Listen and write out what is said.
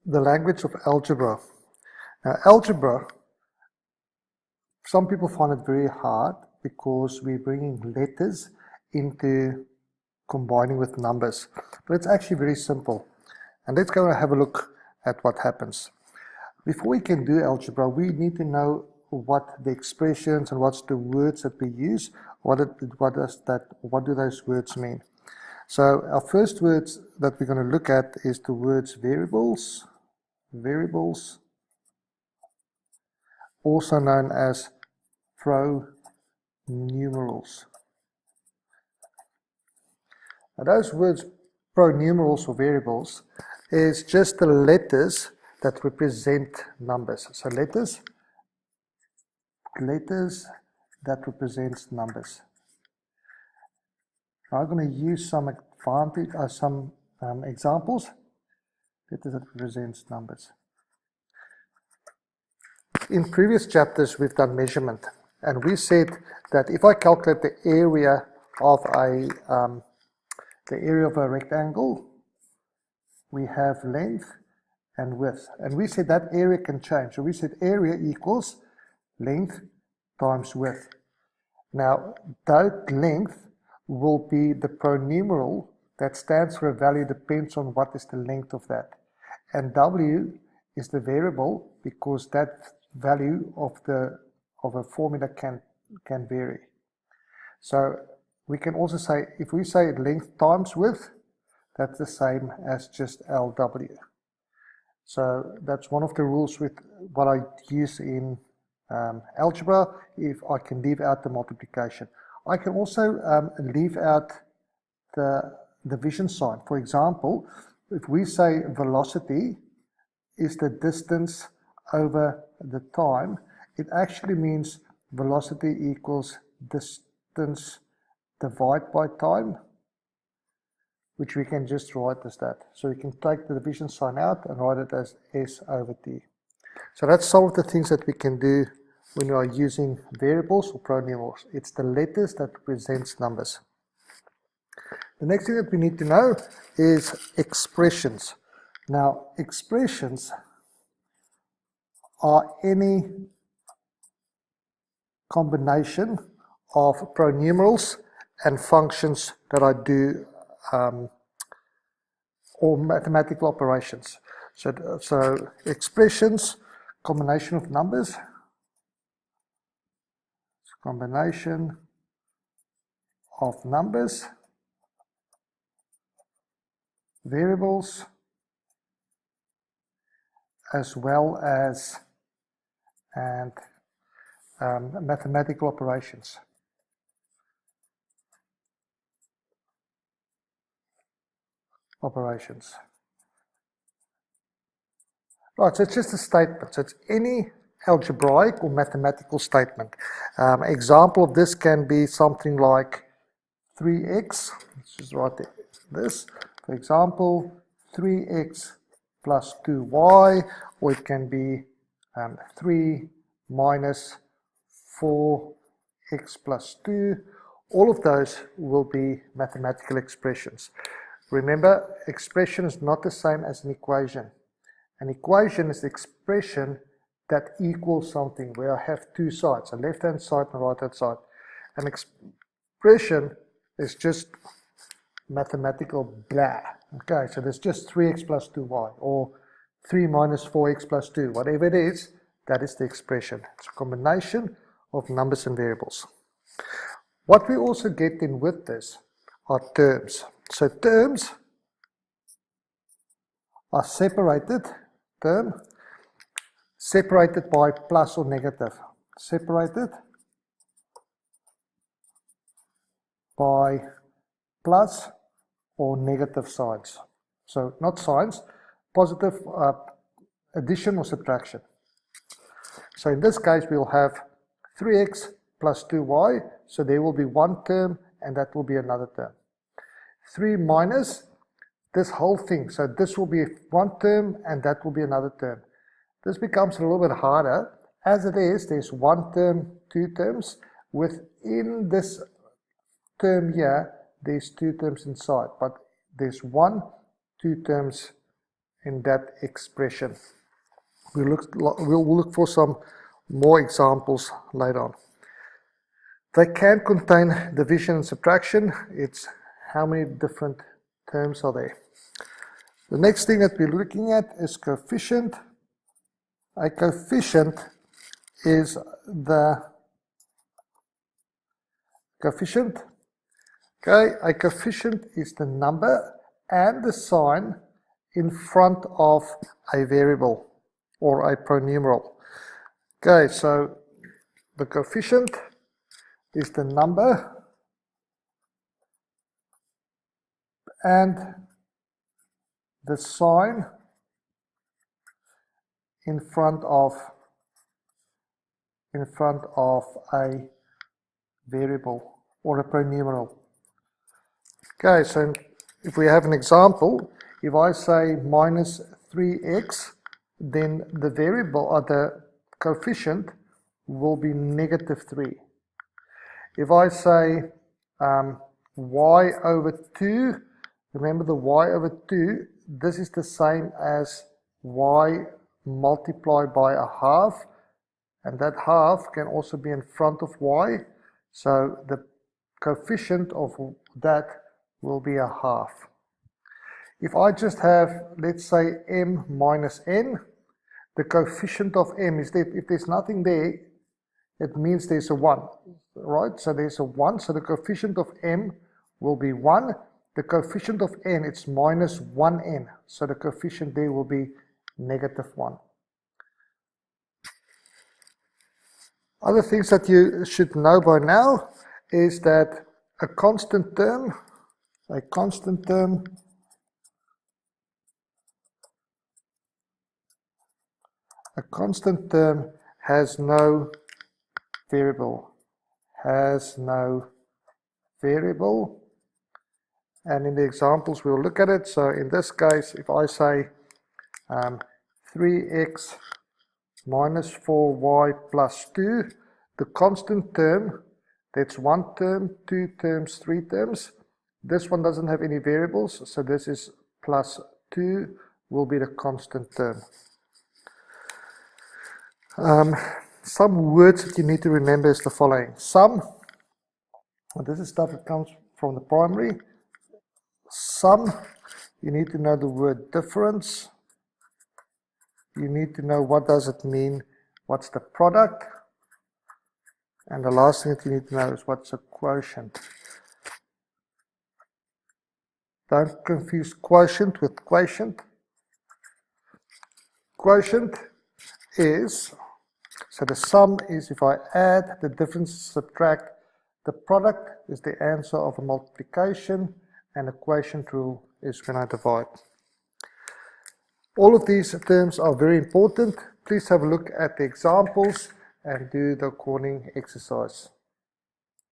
the language of algebra. Now, algebra, some people find it very hard because we're bringing letters into combining with numbers, but it's actually very simple. And let's go and have a look at what happens. Before we can do algebra, we need to know what the expressions and what's the words that we use. What do those words mean? So our first words that we're going to look at is the words variables, also known as pronumerals. Now those words, pronumerals or variables, is just the letters that represent numbers. So letters that represents numbers. Now I'm going to use some examples. Letters that represents numbers. In previous chapters, we've done measurement, and we said that if I calculate the area of a rectangle, we have length and width, and we said that area can change. So we said area equals length times width. Now that length will be the pronumeral that stands for a value, depends on what is the length of that, and W is the variable because that value of a formula can vary. So we can also say, if we say length times width, that's the same as just LW. So that's one of the rules with what I use in algebra. If I can leave out the multiplication, I can also leave out the division sign. For example, if we say velocity is the distance over the time, it actually means velocity equals distance divided by time, which we can just write as that. So you can take the division sign out and write it as S over T. So that's some of the things that we can do when we are using variables or pronumerals. It's the letters that represents numbers. The next thing that we need to know is expressions. Now, expressions are any combination of pronumerals and functions that I do, or mathematical operations. So expressions, combination of numbers, combination of numbers, variables, as well as mathematical operations. Right, so it's just a statement. So it's any algebraic or mathematical statement. Example of this can be something like 3x. Let's just write this. For example, 3x plus 2y, or it can be 3 minus 4x plus 2. All of those will be mathematical expressions. Remember, expression is not the same as an equation. An equation is the expression that equals something, where I have two sides, a left-hand side and a right-hand side. An expression is just mathematical blah. Okay, so there's just 3x plus 2y, or 3 minus 4x plus 2, whatever it is, that is the expression. It's a combination of numbers and variables. What we also get in with this are terms. So terms are separated by plus or negative. Separated by plus or negative signs. So not signs, positive addition or subtraction. So in this case, we'll have 3x plus 2y, so there will be one term and that will be another term. 3 minus this whole thing, so this will be one term and that will be another term. This becomes a little bit harder. As it is, there's one term, two terms. Within this term here, there's two terms inside, but there's 1, 2 terms in that expression. We'll look for some more examples later on. They can contain division and subtraction. It's how many different terms are there. The next thing that we're looking at is coefficient. A coefficient is the coefficient. Okay, a coefficient is the number and the sign in front of a variable or a pronumeral. Okay, so the coefficient is the number and the sign in front of a variable or a pronumeral. Okay, so if we have an example, if I say minus 3x, then the variable or the coefficient will be negative 3. If I say y over 2, remember the y over 2, this is the same as y multiplied by a half, and that half can also be in front of y, so the coefficient of that will be a half. If I just have, let's say, m minus n, the coefficient of m is that if there's nothing there, it means there's a 1, right? So there's a 1, so the coefficient of m will be 1. The coefficient of n, it's minus 1n, so the coefficient there will be negative 1. Other things that you should know by now is that a constant term has no variable, and in the examples we'll look at it. So in this case, if I say 3x minus 4y plus 2, the constant term, that's 1 term, 2 terms, 3 terms. This one doesn't have any variables, so this is plus 2 will be the constant term. Some words that you need to remember is the following. Sum, and this is stuff that comes from the primary. Sum, you need to know the word difference. You need to know what does it mean, what's the product. And the last thing that you need to know is what's a quotient. Don't confuse quotient with quotient. Quotient is, so the sum is if I add, the difference subtract, the product is the answer of a multiplication, and the quotient rule is when I divide. All of these terms are very important. Please have a look at the examples and do the corresponding exercise.